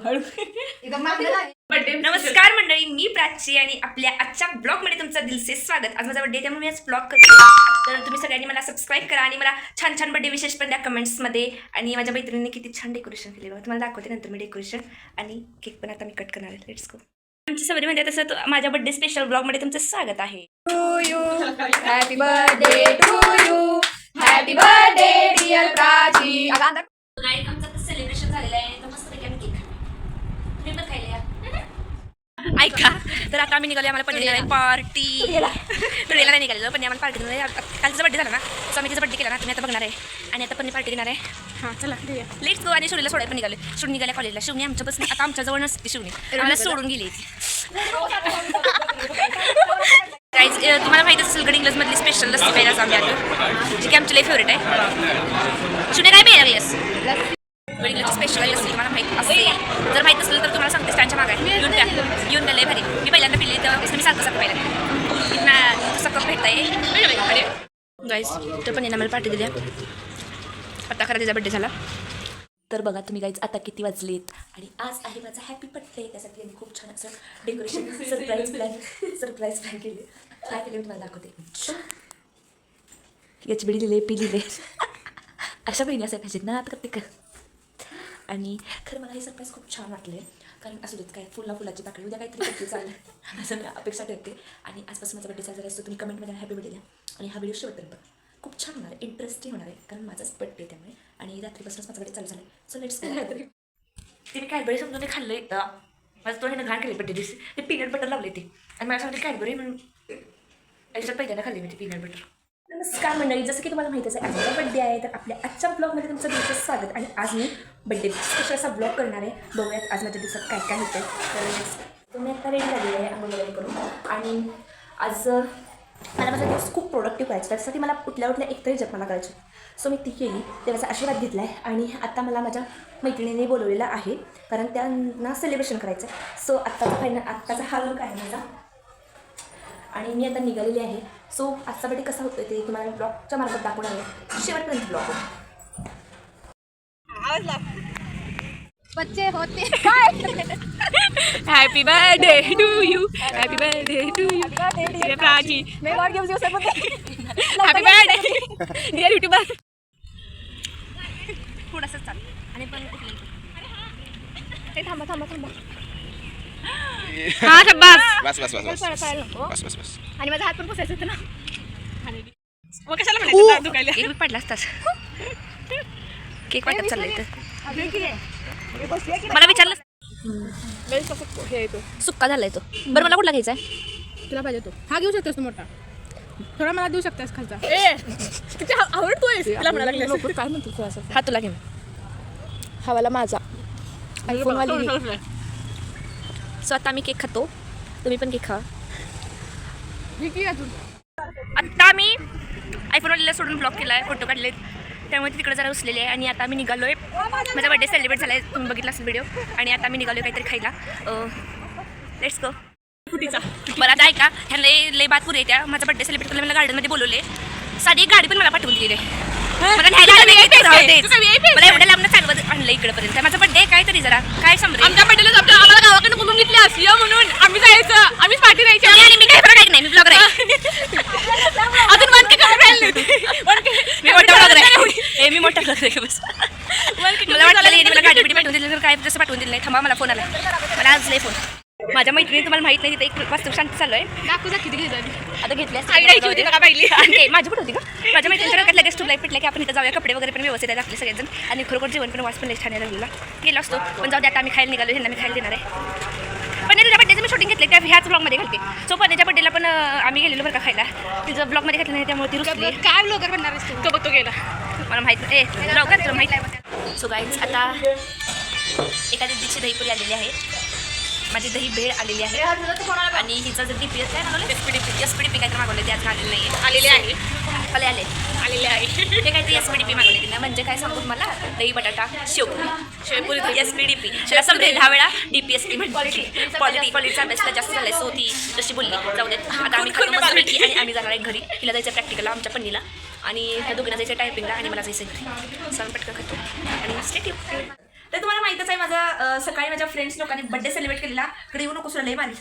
हळू. नमस्कार मंडळी, मी प्राची आणि आपल्या आजच्या ब्लॉगमध्ये तुमचं दिलसे स्वागत. आज माझा बर्थडे त्यामुळे मी आज ब्लॉग करते. तर तुम्ही सगळ्यांनी मला सबस्क्राईब करा आणि मला छान छान बर्थडे विशेष पण द्या कमेंट्समध्ये. आणि माझ्या मैत्रिणींनी किती छान डेकोरेशन केले बघा, तुम्हाला दाखवते नंतर मी डेकोरेशन. आणि केक पण आता मी कट करणार आहे. Let's go. आमच्या सवरीमध्ये तसं माझ्या बर्थडे स्पेशल ब्लॉगमध्ये तुमचं स्वागत आहे. Happy birthday to you, happy birthday dear Prachi. आमचं सेलिब्रेशन झालेलं आहे तर मस्त पैकी आम्ही केक तुम्ही पण खायला या. ऐका, तर आता आम्ही निघालो, आम्हाला पडलेला पार्टी तुला नाही निघालेलो पण आम्हाला पार्टी कालचा बड्डे झाला ना, सो आम्ही तिचा बड्डे केला ना, तुम्ही आता बघणार आहे आणि आता पण पार्टी देणार आहे. हां चला लेट्स गो. आणि शिवणीला सोडायला पण निघाले. शिवणी निघाल्या कॉलेजला. शिवणी आमच्यापासून आता आमच्या जवळ नसते. शिवणी आम्हाला सोडून गेली ती. तुम्हाला माहिती असेल गडिंग्लजमधली स्पेशल लस्सी प्यायलाच आम्ही आलो, जी की आमची लई फेवरेट आहे. शिवणी काय प्यायला लागलीस? गडिंग्लजची स्पेशल लस्सी तुम्हाला माहिती असेल, जर माहीत असेल तर तुम्हाला सांगते. स्टँडच्या मागे येऊन प्या, येऊन प्या. लई भारी. मी पहिल्यांदा पिली तर मी सांगतो सगळं पहिल्यांदा इथं सगळं भेटता येईल गाईज. तर पण आम्हाला पार्टी दिल्या. आता खरा तिचा बड्डे झाला. तर बघा तुम्ही गाईज आता किती वाजलेत आणि आज आहे माझा हॅपी बर्थडे. त्यासाठी आम्ही खूप छान असं डेकोरेशन सरप्राईज प्लॅन केले. काय केले मी तुम्हाला दाखवते. एचबीडी दिले, पी दिले. अशा बहिणी असाय पाहिजेत ना आता प्रत्येक. आणि खरं मला हे सरप्राईज खूप छान वाटले, कारण असू देत काय फुलाची पाकळी उद्या काहीतरी बड्डे चाललं असं मी अपेक्षा ठेवते. आणि आजपासून माझा बड्डे चालू असतो. तुम्ही कमेंटमध्ये हॅपी बर्थडे द्या आणि हा व्हिडिओ शेवटपर्यंत खूप छान होणार आहे, इंटरेस्टिंग होणार आहे, कारण माझाच बड्डे त्यामुळे. आणि रात्रीपासूनच माझा बड्डे चालू झाला आहे. सो लेट्स ते मी कॅडबरी समजून ते खाल्लं एकदा. माझं तोंड घाण केले बड्डे दिवशी. ते पीनट बटर लावले ते आणि मला सांगते कॅडबरी म्हणून याच्यात पहिल्यांदा खाल्ली मी ते पीनट बटर. नमस्कार मंडळी, जसं की तुम्हाला माहितीच आहे आजचा बड्डे आहे, तर आपल्या आजच्या ब्लॉगमध्ये तुमचं दिवसात स्वागत. आणि आज मी बड्डे स्पेशल असा ब्लॉग करणार आहे. बघूयात आज माझ्या दिवसात काय काय होतं. तर मी आता रेडी झालेली आहे आंघोळ वगैरे करून. आणि आज मला माझा दिवस खूप प्रोडक्टिव्ह करायचं, त्यासाठी मला उठल्या एकतरी जप मला करायची. सो मी ती केली, तेव्हाचा आशीर्वाद घेतला आहे. आणि आता मला माझ्या मैत्रिणीने बोलवलेलं आहे, कारण त्यांना सेलिब्रेशन करायचं आहे. सो आत्ताचा हा लुक आहे माझा आणि मी आता निघालेली आहे. सो आजचा बड्डे कसा होतो ते तुम्हाला ब्लॉगच्या मार्फत दाखवणार आहे. शेवटपर्यंत ब्लॉग बच्चे होते काय. Happy birthday to you, happy birthday to you Prachi. Happy birthday dear YouTuber. थोडंसं चाल आणि पण थांबा. हां बस बस. आणि माझा हात पण पुसायचं होतं ना. मग कशाला म्हणायचं दुखायला. एक पडला असतास. केक वाटत चाललंय तर मला विचारलं सुक्का झालाय तो. बरं मला कुठला घ्यायचा आहे? तुला पाहिजे तो. हा घेऊ शकतोस तू मोठा. थोडा मला देऊ शकतेस खालचा. आवडतोय तुला म्हणायला लागले. काय म्हणतो असं? हा तुला घे. हा वाला माझा आयफोनवाली. सो आता आम्ही केक खातो, तुम्ही पण केक खा. आत्ता आम्ही आयफोनवालीला सोडून ब्लॉक केला आहे, फोटो काढलेत, त्यामुळे तिकडे जरा उचलेले आहे. आणि आता आम्ही निघालो आहे. माझा बड्डे सेलिब्रेट झाला आहे, तुम्ही बघितला असेल व्हिडिओ. आणि आता आम्ही निघालो काहीतरी खायला. Let's go. बरं आता ऐका, ह्यांना लय बात पुरे त्या माझा बड्डे सेलिब्रेट करायला मला गार्डनमध्ये बोलवले. साधी एक गाडी पण मला पाठवून दिली आहे. मला न्यायला मला एवढ्या लांबनं चालवत आणलं इकडपर्यंत. माझा बड्डे काय तरी जरा काय समजेल. आमच्या बड्डेला आम्हाला गावाकडे बोलून घेतले असल्या म्हणून आम्ही जायचं, आम्हीच पार्टी द्यायची. आणि मी काय फरक नाही, मी ब्लॉगर आहे. अजून मन मी मोठा ब्लॉगर आहे. मी मोठा ब्लॉगर आहे. बस मला वाटलं मला गाडी बिडी पाठवून दिली तर काय जसं पाठवून दिलं नाही. थांबा मला फोन आला. मला आज लय फोन. माझ्या मैत्रिणी तुम्हाला माहित नाही, तिथे एक वास्तव शांती चालू आहे. दाखवू किती घेतली आता घेतली होती का पहिली. आणि माझी पण होती का. माझ्या मैत्रिणीच्या डोक्यात लगेच ट्यूबलाईट पेटला की आपण इथं जाऊया, कपडे वगैरे पण व्यवस्थित आहेत आपले सगळेजण. आणि खरोखर जेवण पण वास पण लई छान लागलेला गेला असतो. पण जाऊ दे, आता आम्ही खायला निघालो, ह्यांना मी खायला देणार आहे. पण तुझ्या बड्डेचं मी शूटिंग घेतलं त्या ह्याच ब्लॉगमध्ये घालते. सो पण्याच्या बड्डेला पण आम्ही गेलेलो बरं का खायला. तिचं ब्लॉगमध्ये घातलं नाही, त्यामुळे ती रुसली. काय ब्लॉगर बनणार आहेस तू? बघतो गेला मला माहीत नाही. ब्लॉगर तुला माहीत आहे. सो गाईज आता एका दिवशी दहीपुरी आलेली आहे, माझी दही भेळ आलेली आहे. आणि हिचं जर डीपी काय मागवलं एसपीडीपी काहीतरी मागवले, ते आज आलेलं नाही. आलेले आहे आलेले आहे ते काहीतरी एसपीडीपी मागवले तिनं. म्हणजे काय सांगू मला, दही बटाटा शेवपुरी एसपीडीपी त्याला समजेल 10 वेळा डीपीएसपी म्हणजे क्वालिटीचा अभ्यासला जास्त झालाय. सो ती जशी बोलली जाऊ देत. आता आम्ही खातो मस्तपैकी आणि आम्ही जाणार आहे घरी. हिला जायचं प्रॅक्टिकलला आमच्या पन्नीला आणि ह्या दोघींना जायचं टायपिंगला आणि मला जायचं घरी. सण पटकन खातो आणि स्टेट तर तुम्हाला माहितच आहे माझा सकाळी माझ्या फ्रेंड्स लोकांनी बर्थडे सेलिब्रेट केलेला. कडे येऊ नको लय मारी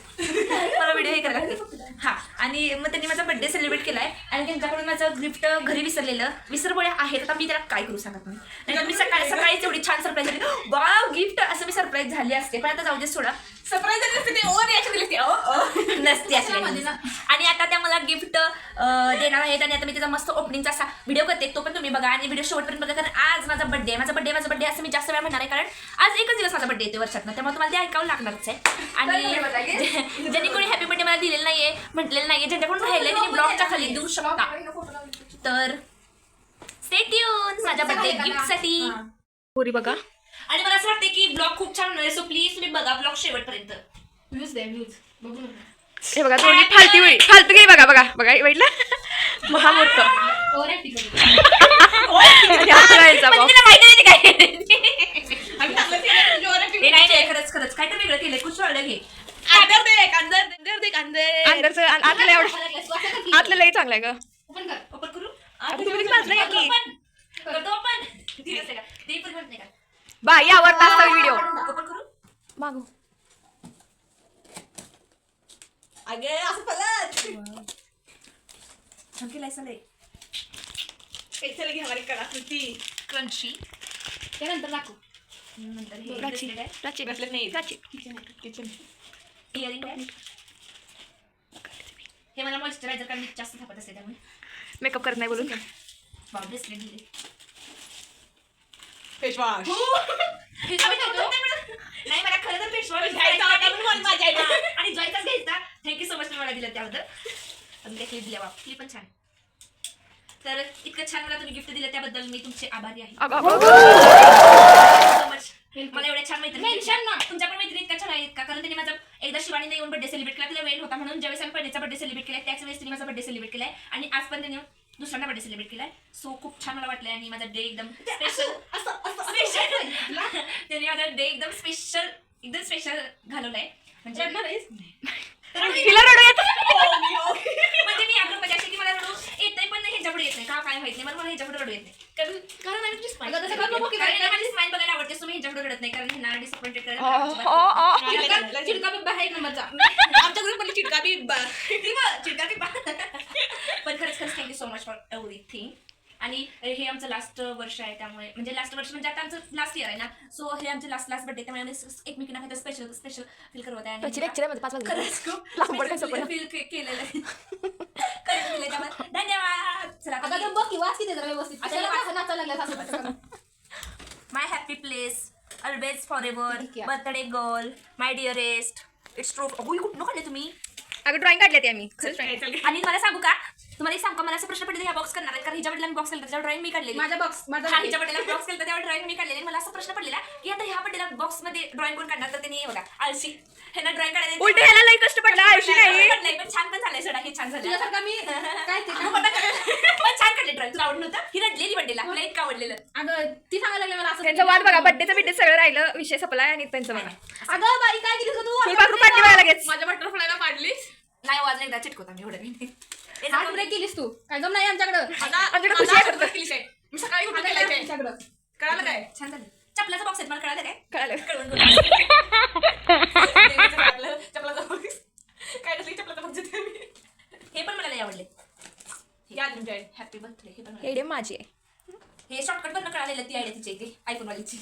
मला व्हिडिओ हे करायला लागते. हा आणि मग त्यांनी माझा बर्थडे सेलिब्रेट केलाय आणि त्यांच्याकडून माझं गिफ्ट घरी विसरबोळे आहेत. आता मी त्याला काय करू सांगा तुम्ही. नाही मी सकाळीच एवढी छान सरप्राईज झाली. वाव गिफ्ट असं मी सरप्राईज झाली असते पण आता जाऊ दे सोडा. सरप्राईज नसते असली आणि आता त्या मला गिफ्ट देणार आहेत आणि आता मी त्याचा मस्त ओपनिंगचा असा व्हिडिओ करते. तो पण तुम्ही बघा आणि व्हिडिओ शेवटपर्यंत बघा कारण आज माझा बर्थडे असं मी जास्त वेळा म्हणणार आहे कारण आज एकच दिवस माझा बर्थडे येतो वर्षातनं. त्यामुळे तुम्हाला ते ऐकावं लागणारच आहे. आणि ज्यांनी कोणी हॅपी बर्थडे मला दिलेलं नाहीये म्हटलेलं नाहीये ज्यांच्याकडून राहिलंय त्यांनी ब्लॉगच्या खाली देऊ शकता. तर स्टे ट्यून माझ्या बर्थडे गिफ्टसाठी पुरी बघा. आणि मला असं वाटतं की ब्लॉग खूप छान होणार आहे. सो प्लीज तुम्ही बघा ब्लॉग शेवटपर्यंत. हे बघा थोडी फालतू घे बघा वाईटला महामूर्त नाही खरंच काय तर वेगळं केलंय कुछ वेगळं घे. आतलं चांगलं आहे ग. ओपन करू बाई आवडता असा व्हिडिओ ओपन करू मागू. क्रंची त्यानंतर दाखव. इयरिंग आहे. हे मला मॉइश्चरायझर कारण मी जास्त थापत असते त्यामुळे मेकअप करत नाही बोलून. ब्रेसलेट दिले. फेसवॉश नाही मला खरं तर फेसवॉश आणि जॉयचाच घ्यायचा. थँक्यू सो मच मला दिलं त्याबद्दल. अजून त्या क्लिप दिल्या वा क्लिप पण छान. तर इतकं छान मला तुम्ही गिफ्ट दिलं त्याबद्दल मी तुमचे आभारी आहे. So much. मला एवढ्या छान मैत्रिणी तुमच्या पण मैत्रिणी इतक्या छान आहेत का कारण त्यांनी माझा एकदा शिवानीने येऊन बर्थडे सेलिब्रेट केला. तिला वेळ होता म्हणून ज्यावेळेस आम्ही पहिल्याचा बर्थडे सेलिब्रेट केलाय त्याच वेळेस तिने माझा बर्थडे सेलिब्रेट केलाय आणि आज पण त्यांनी दुसऱ्यांदा बर्थडे सेलिब्रेट केलाय. सो खूप छान मला वाटलंय आणि माझा डे एकदम स्पेशल त्यांनी माझा डे एकदम स्पेशल घालवलाय. म्हणजे तिला रडू येत म्हणजे मी या ग्रुपमध्ये अशी की मला रडू येतंय पण ह्याच्यापुढे येत नाही का काय माहित नाही. मला ह्याच्यापुढे रडू येत नाही कारण माझी स्माईल बघायला आवडते. सो मी ह्याच्यापुढे रडत नाही कारण ह्यांना डिसअपॉइंटेड करायला. चिडका बिब्बा आहे एक नंबरचा आमच्या ग्रुपमध्ये चिडका बिब्बा पण खरंच thank you so much for everything. आणि हे आमचं लास्ट वर्ष आहे त्यामुळे म्हणजे लास्ट वर्ष म्हणजे आता आमचं लास्ट इयर आहे ना. सो हे आमचे लास्ट बर्थडे त्यामुळे आम्ही एकमेकींना काही स्पेशल फील करत आहे. खरंच खूप फील केलेलं आहे. त्यामुळे धन्यवाद. My happy place always forever birthday girl my dearest it's true. कुठं काढले तुम्ही. अगं ड्रॉइंग काढले ते आम्ही खरंच. आणि मला सांगू का तुम्हाला सांगू मला असं प्रश्न पडले ह्या बॉक्स करणार कारण हिच्या वडिलांनी बॉक्स केला त्याच्यावर ड्रॉइंग मी काढलेली. माझा बॉक्स हिच्या वडिलांनी बॉक्स केला त्यावर ड्रॉइंग मी काढलेली. मला असा प्रश्न पडलेला की आता ह्या बर्थडेला बॉक्स मध्ये ड्रॉइंग कोण काढणार तर त्यांनी बघा आळशी ह्यांना ड्रॉइंग काढायला उलट ह्याला लई कष्ट पडला. आळशी नाही पण छान पण झालंय सोडा. हे छान झालं पण छान काढले ड्रॉइंग. तुला आवडलं होतं. ही रडलेली बर्थडेला मला इतकं आवडलेलं. अगं ती सांगायला लागली मला असं त्यांचा वाद बघा. बर्थडेचं सगळं राहिलं विषय संपलाय आणि त्यांचं बघा. अगं बाई काय केली तू फुलपाखरू पाडली मला लगेच. माझ्या बटरफ्लायला पाडलीस नाही वाज एकदा चिटकवता मी एवढं मी ब्रेक केलीस तू काय गम नाही आमच्याकडं. मी सकाळी उठून कळालं काय छान झालं. चपलाचा बॉक्स आहे मला कळालं काय कळालं चपलाचा बॉक्स काय नसली चपलाचा बॉक्स हे पण मला लय आवडले. हॅपी बर्थडे हे पण माझी आहे. हे शॉर्टकट पण कळालेलं ती आयडिया तिच्या इथे आयफोन वालीची.